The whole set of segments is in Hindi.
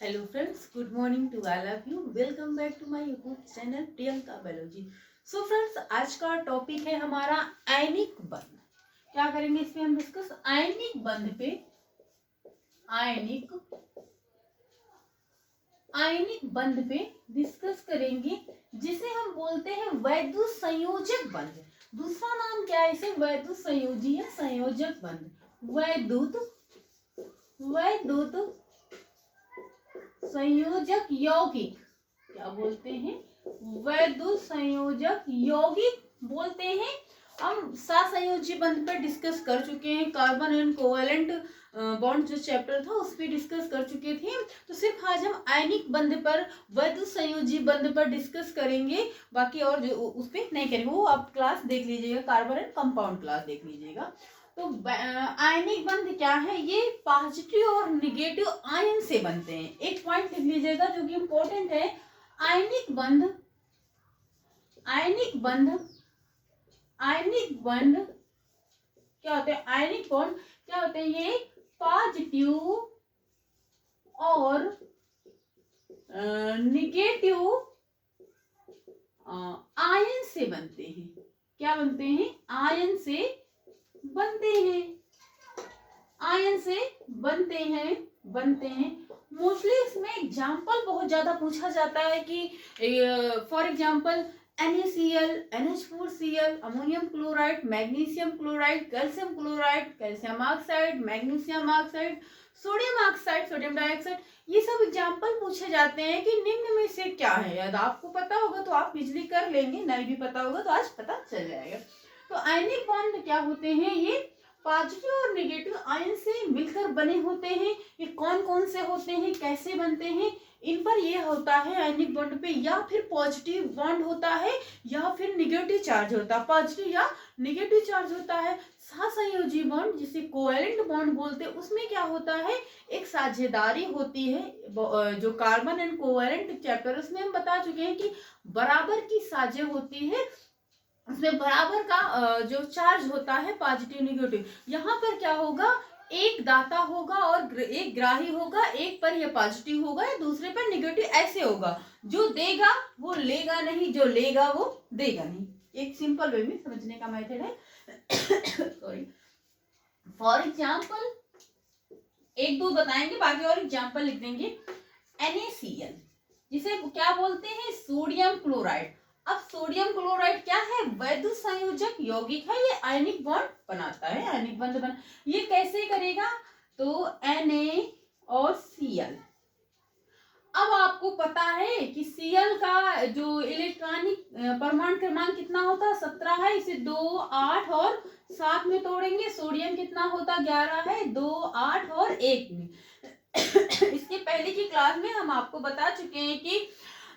Hello friends, good morning to all of you. Welcome back to my YouTube channel Priyanka biology. So friends, आज का टॉपिक है हमारा आयनिक बंध। क्या करेंगे इसमें हम डिस्कस आयनिक बंध पे। आयनिक आयनिक बंध पे डिस्कस करेंगे, जिसे हम बोलते हैं वैद्युत संयोजक बंध। दूसरा नाम क्या है इसे? वैद्युत संयोजी या संयोजक बंध। वैद्युत वैद्युत संयोजक यौगिक क्या बोलते हैं? वैद्युत संयोजक यौगिक बोलते हैं। हम सहसंयोजी बंध पर डिस्कस कर चुके हैं। कार्बन एंड कोवेलेंट बॉन्ड जो चैप्टर था उस पर डिस्कस कर चुके थे। तो सिर्फ आज हम आयनिक बंध पर, वैद्युत संयोजी बंध पर डिस्कस करेंगे। बाकी और जो उस पर नहीं करेंगे, वो आप क्लास देख लीजिएगा, कार्बन एंड कंपाउंड क्लास देख लीजिएगा। तो आयनिक बंध क्या है? ये पॉजिटिव और निगेटिव आयन से बनते हैं। एक पॉइंट लिख लीजिएगा जो कि इंपॉर्टेंट है। आयनिक बंध क्या होते हैं? आयनिक बॉन्ड क्या होते हैं? ये पॉजिटिव और निगेटिव आयन से बनते हैं। क्या बनते हैं? आयन से बनते हैं। मोस्टली इसमें एग्जाम्पल बहुत ज्यादा पूछा जाता है कि for example NaCl, NH4Cl, ammonium chloride, magnesium chloride, calcium chloride, calcium oxide, magnesium oxide, sodium oxide, sodium dioxide, ये सब एग्जाम्पल पूछे जाते हैं कि निम्न में से क्या है। यदि आपको पता होगा तो आप इजली कर लेंगे, नहीं भी पता होगा तो आज पता चल जाएगा। तो आयनिक बॉन्ड क्या होते हैं? ये पॉजिटिव और नेगेटिव आयन से मिलकर बने होते हैं। ये कौन कौन से होते हैं, कैसे बनते हैं? इन पर ये होता है आयनिक बॉन्ड पे या फिर पॉजिटिव बॉन्ड होता है या फिर निगेटिव चार्ज होता है। पॉजिटिव या निगेटिव चार्ज होता है। सहसंयोजी बॉन्ड जिसे कोवेलेंट बॉन्ड बोलते हैं, उसमें क्या होता है? एक साझेदारी होती है। जो कार्बन एंड कोवेलेंट चैप्टर उसमें हम बता चुके हैं कि बराबर की साझे होती है। उसमें बराबर का जो चार्ज होता है पॉजिटिव निगेटिव। यहाँ पर क्या होगा? एक दाता होगा और एक ग्राही होगा। एक पर ये पॉजिटिव होगा या दूसरे पर निगेटिव, ऐसे होगा। जो देगा वो लेगा नहीं, जो लेगा वो देगा नहीं। एक सिंपल वे में समझने का मेथड है। सॉरी। फॉर एग्जाम्पल एक दो बताएंगे, बाकी और एग्जाम्पल लिख देंगे। NaCl जिसे क्या बोलते हैं? Sodium chloride. अब सोडियम क्लोराइड क्या है? वैद्युत संयोजक यौगिक है। ये आयनिक बॉन्ड बनाता है, आयनिक बंध ये कैसे करेगा? तो Na और Cl। अब आपको पता है कि Cl का जो इलेक्ट्रॉनिक परमाणु क्रमांक कितना होता है? 17 है। इसे 2, 8 और 7 में तोड़ेंगे। सोडियम कितना होता? 11 है। 2, 8 और 1 में। इसके पहले की क्लास में हम आपको बता चुके हैं कि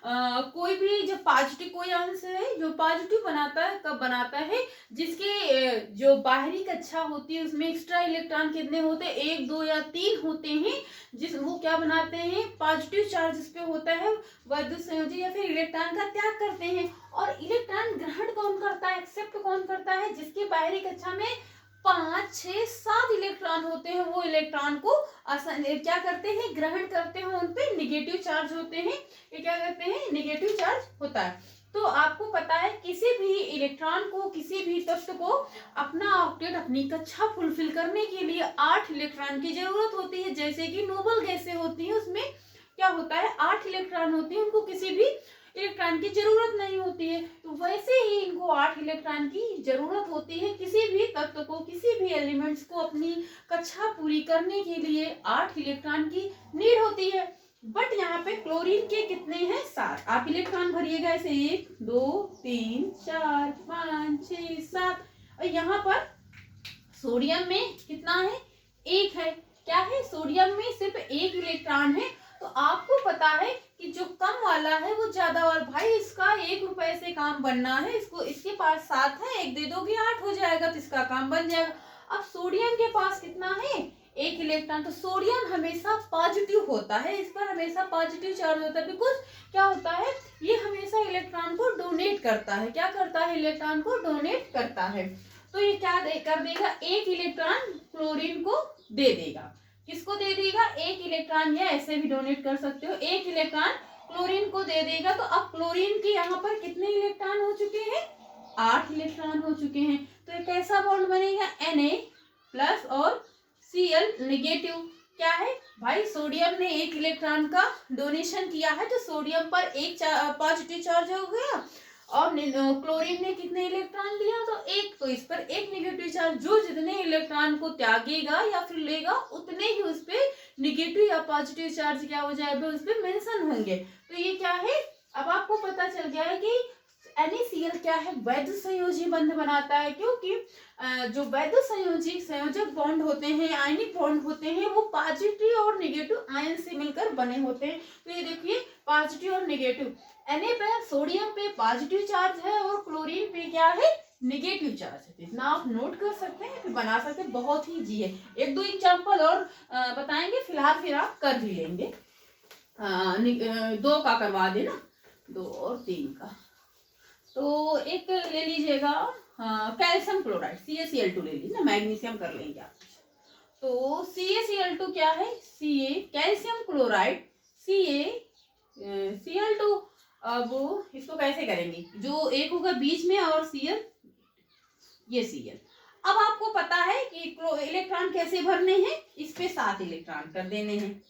कोई भी जब पॉजिटिव कोई अंश है जो पॉजिटिव बनाता है, कब बनाता है? जिसके जो बाहरी कक्षा होती है उसमें एक्स्ट्रा इलेक्ट्रॉन कितने होते हैं? 1, 2 या 3 होते हैं। वो क्या बनाते हैं? पॉजिटिव चार्ज इस पे होता है, वैद्युत संयोजी या फिर इलेक्ट्रॉन का त्याग करते हैं। और इलेक्ट्रॉन ग्रहण कौन करता है, एक्सेप्ट कौन करता है? जिसकी बाहरी कक्षा में 5, 6, 7 इलेक्ट्रॉन होते हैं, वो इलेक्ट्रॉन को क्या करते हैं? ग्रहण करते हैं। उन पे निगेटिव चार्ज होते हैं। ये क्या करते हैं? निगेटिव चार्ज होता है। तो आपको पता है किसी भी इलेक्ट्रॉन को, किसी भी तत्व को अपना ऑक्टेट, अपनी कक्षा फुलफिल करने के लिए 8 इलेक्ट्रॉन की जरूरत होती है। जैसे कि नोबल गैसें होती है, उसमें क्या होता है? 8 इलेक्ट्रॉन होती है, उनको किसी भी इलेक्ट्रॉन की जरूरत नहीं होती है। तो वैसे ही इनको 8 इलेक्ट्रॉन की जरूरत होती है। किसी भी तत्व को, किसी भी एलिमेंट्स को अपनी कक्षा पूरी करने के लिए 8 इलेक्ट्रॉन की नीड होती है। बट यहाँ पे क्लोरीन के कितने हैं? 7। आप इलेक्ट्रॉन भरिएगा ऐसे 1, 2, 3, 4, 5, 6, 7। और यहाँ पर सोडियम में कितना है? 1 है। क्या है? सोडियम में सिर्फ 1 इलेक्ट्रॉन है। तो आपको पता है कि जो कम वाला है वो ज्यादा, और भाई इसका 1 रुपए से काम बनना है। इसके पास 7 है, 1 दे दोगे 8 हो जाएगा, तो इसका काम बन जाएगा। अब सोडियम के पास कितना है? 1 इलेक्ट्रॉन। तो सोडियम हमेशा पॉजिटिव होता है, इस पर हमेशा पॉजिटिव चार्ज होता है। बिकॉज क्या होता है? ये हमेशा इलेक्ट्रॉन को डोनेट करता है। क्या करता है? इलेक्ट्रॉन को डोनेट करता है। तो ये क्या कर देगा? 1 इलेक्ट्रॉन क्लोरीन को दे देगा। किसको दे देगा? एक इलेक्ट्रॉन, या ऐसे भी डोनेट कर सकते हो, एक इलेक्ट्रॉन क्लोरीन को दे देगा। तो अब क्लोरीन के यहाँ पर कितने इलेक्ट्रॉन हो चुके हैं? 8 इलेक्ट्रॉन हो चुके हैं। तो एक कैसा बॉन्ड बनेगा? Na+ और Cl नेगेटिव। क्या है भाई? सोडियम ने एक इलेक्ट्रॉन का डोनेशन किया है, तो सोडियम पर एक पॉजिटिव चार्ज हो गया, और क्लोरीन ने कितने इलेक्ट्रॉन लिया? तो एक। तो इस पर एक नेगेटिव चार्ज, जो जितने इलेक्ट्रॉन को त्यागेगा या फिर लेगा, उतने ही उस पे नेगेटिव या पॉजिटिव चार्ज क्या हो जाएगा? उस पे मेंशन होंगे। तो ये क्या है? अब आपको पता चल गया है कि NaCl क्या है? वैध संयोजी बंध बनाता है, क्योंकि जो वैध संयोजक बॉन्ड होते हैं, आयनिक बॉन्ड होते हैं, वो पॉजिटिव और नेगेटिव आयन से मिलकर बने होते हैं। तो ये देखिए, पॉजिटिव और नेगेटिव। Na पे, सोडियम पे पॉजिटिव चार्ज है और क्लोरीन पे क्या है? नेगेटिव चार्ज है। इतना आप नोट कर सकते हैं, फिर बना सकते हैं। बहुत ही इजी है। एक दो एग्जाम्पल और बताएंगे, फिलहाल फिर आप कर भी लेंगे। 2 का करवा देना, 2 और 3 का। तो एक ले लीजिएगा कैल्शियम क्लोराइड, CaCl2 ले लीजिए ना, मैग्नीशियम कर लेंगे आप। तो CaCl2 क्या है? Calcium chloride Cl2। अब इसको कैसे करेंगे? जो एक होगा बीच में और Cl, ये Cl। अब आपको पता है कि इलेक्ट्रॉन कैसे भरने हैं? इस पे 7 इलेक्ट्रॉन कर देने हैं।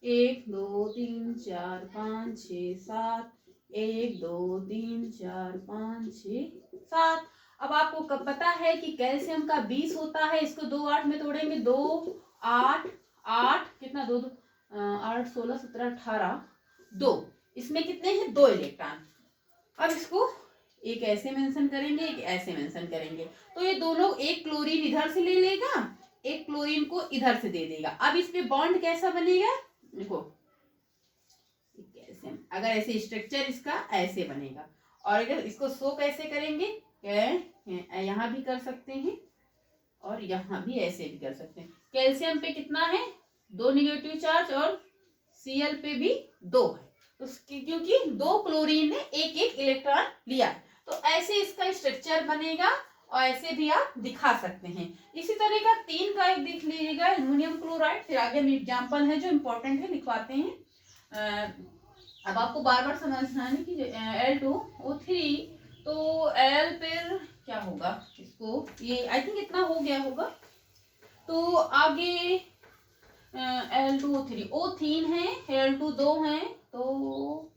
1 2 3 4 5 6 7, 1 2 3 4 5 6 7। अब आपको कब पता है कि कैल्शियम का 20 होता है, इसको 2 8 में तोड़ेंगे, 2 8 8 कितना, 2 8 16 17 18, 2। इसमें कितने हैं? 2 इलेक्ट्रॉन। अब इसको एक ऐसे मेंशन करेंगे, एक ऐसे मेंशन करेंगे। तो ये दोनों, एक क्लोरीन इधर से ले लेगा, एक क्लोरीन को इधर से दे देगा। अब इस पे बॉन्ड कैसा बनेगा? देखो, कैसे, अगर ऐसे स्ट्रक्चर इसका ऐसे बनेगा, और अगर इसको शो कैसे करेंगे? यहाँ भी कर सकते हैं और यहाँ भी ऐसे भी कर सकते हैं। कैल्शियम पे कितना है? 2 नेगेटिव चार्ज, और Cl पे भी 2 है। तो क्योंकि 2 क्लोरीन ने एक एक इलेक्ट्रॉन लिया, तो ऐसे इसका स्ट्रक्चर बनेगा, और ऐसे भी आप दिखा सकते हैं। इसी तरह का 3 का एक देख लीजिएगा, एल्युमिनियम क्लोराइड। फिर आगे में एग्जाम्पल है जो इम्पोर्टेंट है, लिखवाते हैं। अब आपको बार बार समझना है कि Al2O3, तो L पर क्या होगा? इसको ये आई थिंक इतना हो गया होगा। तो आगे Al2O3, O3 है, Al2 2 है, तो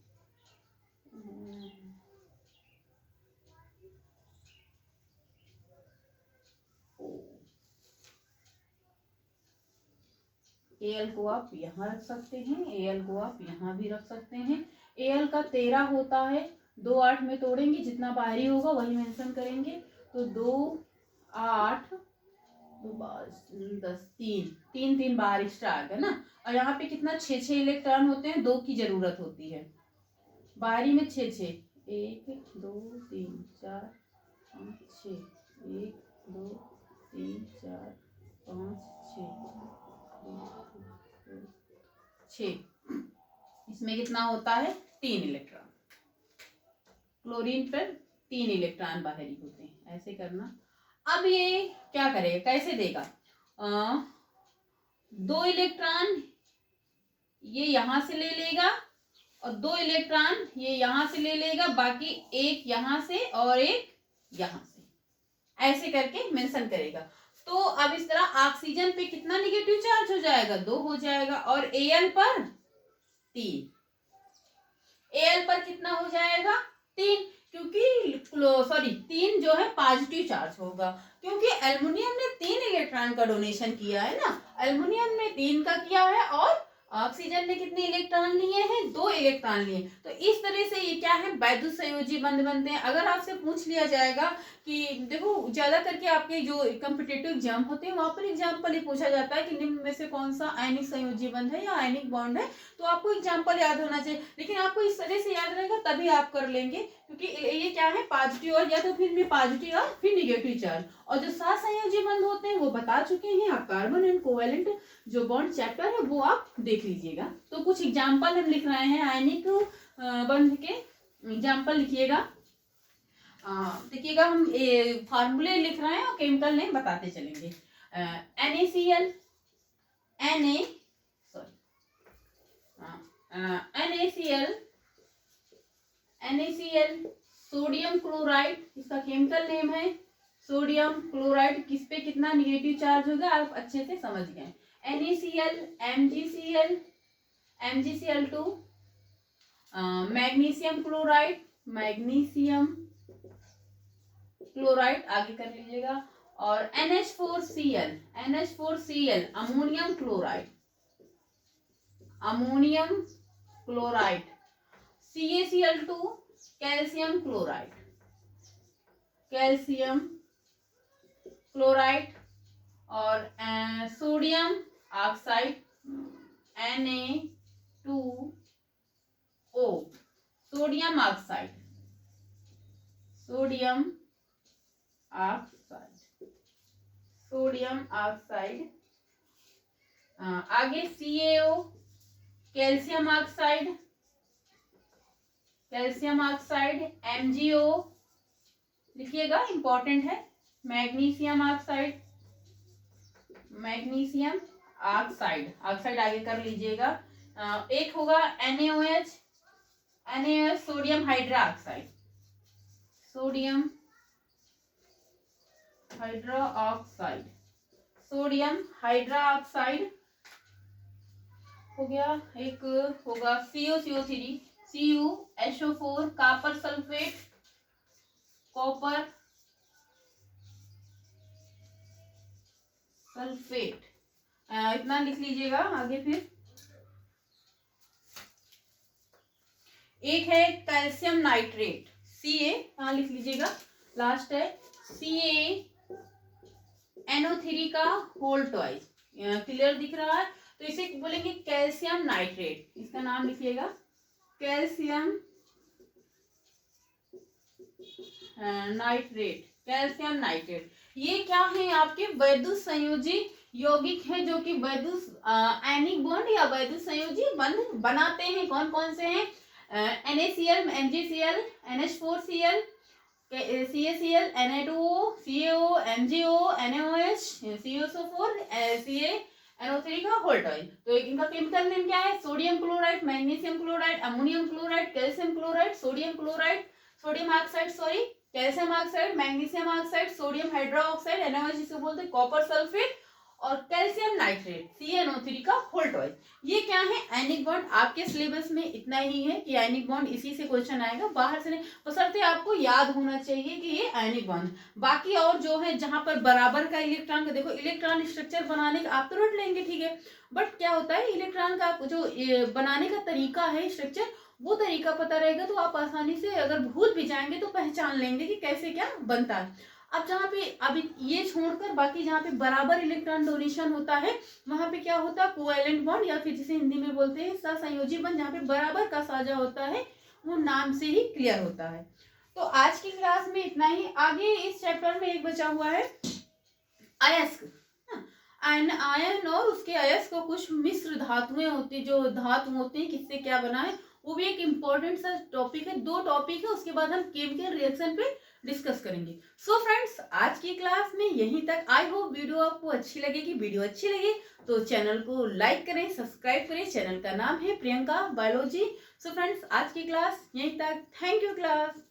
Al को आप यहाँ रख सकते हैं, Al को आप यहाँ भी रख सकते हैं। Al का 13 होता है, 2 8 में तोड़ेंगे, जितना बाहरी होगा वही मेंशन करेंगे। तो 2 8 2 10 3 3 बाहर एक्स्ट्रा आ गया ना। और यहाँ पे कितना? 6 इलेक्ट्रॉन होते हैं, 2 की जरूरत होती है। बाहरी में 6 1 2 3 4 5 6, 1 2 3 4 5 6। इसमें कितना होता है? 3 इलेक्ट्रॉन। क्लोरीन पर 3 इलेक्ट्रॉन बाहरी होते हैं। ऐसे करना। अब ये क्या करेगा? कैसे देगा? 2 इलेक्ट्रॉन ये यहां से ले लेगा, और 2 इलेक्ट्रॉन ये यहां से ले लेगा, बाकी एक यहां से और एक यहां से, ऐसे करके मेंशन करेगा। तो अब इस तरह ऑक्सीजन पे कितना नेगेटिव चार्ज हो जाएगा? 2 हो जाएगा, और Al पर 3। Al पर कितना हो जाएगा? 3, क्योंकि 3 जो है पॉजिटिव चार्ज होगा, क्योंकि एल्युमिनियम ने 3 इलेक्ट्रॉन का डोनेशन किया है ना। एल्युमिनियम ने 3 का किया है, और ऑक्सीजन ने कितने इलेक्ट्रॉन लिए हैं? 2 इलेक्ट्रॉन लिए। तो इस तरह से ये क्या है? वैद्युत संयोजी बंध बनते हैं। अगर आपसे पूछ लिया जाएगा कि देखो, ज्यादा करके आपके जो कॉम्पिटिटिव एग्जाम होते हैं, वहां पर एग्जाम्पल ही पूछा जाता है कि निम्न में से कौन सा आयनिक संयोजी बंध है या आयनिक बॉन्ड है, तो आपको एग्जाम्पल याद होना चाहिए। लेकिन आपको इस तरह से याद रहेगा तभी आप कर लेंगे, क्योंकि ये क्या है? पॉजिटिव, और या तो फिर भी पॉजिटिव और फिर निगेटिव चार्ज। और जो 7 संयोजी बंध होते हैं वो बता चुके हैं आप। कार्बन एंड कोवेलेंट जो बॉन्ड चैप्टर है वो आप देख लीजिएगा। तो कुछ एग्जाम्पल हम लिख रहे हैं आयनिक बंध के, एग्जाम्पल लिखिएगा। देखिएगा, हम फार्मूले लिख रहे हैं और केमिकल नेम बताते चलेंगे। NaCl, Na sorry NaCl sodium chloride, इसका केमिकल नेम है सोडियम क्लोराइड। किस पे कितना निगेटिव चार्ज होगा आप अच्छे से समझ गए। NaCl, MgCl2, मैग्नीशियम क्लोराइड आगे कर लीजिएगा, और NH4Cl ammonium chloride, CaCl2 calcium chloride, और sodium oxide Na2O, sodium oxide. आगे CaO कैल्शियम ऑक्साइड, MgO लिखिएगा इंपॉर्टेंट है, मैग्नीशियम ऑक्साइड आगे कर लीजिएगा। एक होगा NaOH सोडियम हाइड्रा ऑक्साइड हो गया। एक होगा CuSO3 CuSO4 कॉपर सल्फेट इतना लिख लीजिएगा। आगे फिर एक है कैल्शियम नाइट्रेट Ca लिख लीजिएगा, लास्ट है CaNO3 का होल ट्वाइस। क्लियर दिख रहा है? तो इसे बोलेंगे कैल्शियम नाइट्रेट, इसका नाम लिखिएगा कैल्शियम नाइट्रेट। ये क्या है? आपके वैद्युत संयोजी यौगिक है जो कि वैद्युत आयनिक बॉन्ड या वैद्युत संयोजी बंध बनाते हैं। कौन कौन से हैं? NaCl, MgCl, NH4Cl, CaCl, Na2O, CaO, MgO, NaOH, CuSO4, CaNO3 का होल ट्वाइस। तो इनका केमिकल नेम क्या है? Sodium chloride, magnesium chloride, ammonium chloride, calcium chloride, sodium oxide calcium oxide, magnesium oxide, sodium hydroxide, NaOH जिसको बोलते हैं कॉपर सल्फेट, और कैल्शियम नाइट्रेट CaNO3 का होल ट्वाइस। ये क्या है? Ionic bond. आपके सिलेबस में इतना ही है कि आयनिक बॉन्ड, इसी से क्वेश्चन आएगा, बाहर से नहीं, बशर्ते आपको याद होना चाहिए कि ये आयनिक बॉन्ड। बाकी और जो है जहां पर बराबर का इलेक्ट्रॉन का, देखो इलेक्ट्रॉन स्ट्रक्चर बनाने का आप तो रट लेंगे, ठीक है, बट क्या होता है इलेक्ट्रॉन का जो बनाने का तरीका है स्ट्रक्चर, वो तरीका पता रहेगा तो आप आसानी से अगर भूल भी जाएंगे तो पहचान लेंगे कि कैसे क्या बनता है। अब जहाँ पे अभी ये छोड़कर बाकी जहाँ पे बराबर इलेक्ट्रॉन डोनेशन होता है वहां पे क्या होता है? कोवैलेंट बॉन्ड, या फिर जिसे हिंदी में बोलते हैं सहसंयोजी बॉन्ड, जहाँ पे बराबर का साझा होता है, वो नाम से ही क्लियर होता है। तो आज की क्लास में इतना ही। आगे इस चैप्टर में एक बचा हुआ है अयस्क, आयन और उसके अयस्क, कुछ मिश्र धातुएं होती है, जो धातु होते हैं किससे क्या बना है, वो भी एक इम्पोर्टेंट सा टॉपिक है। 2 टॉपिक है, उसके बाद हम केमिकल रिएक्शन पे डिस्कस करेंगे। सो फ्रेंड्स, आज की क्लास में यहीं तक। आई होप वीडियो आपको अच्छी लगेगी। वीडियो अच्छी लगी तो चैनल को लाइक करें, सब्सक्राइब करें। चैनल का नाम है प्रियंका बायोलॉजी। सो फ्रेंड्स, आज की क्लास यहीं तक। Thank you class.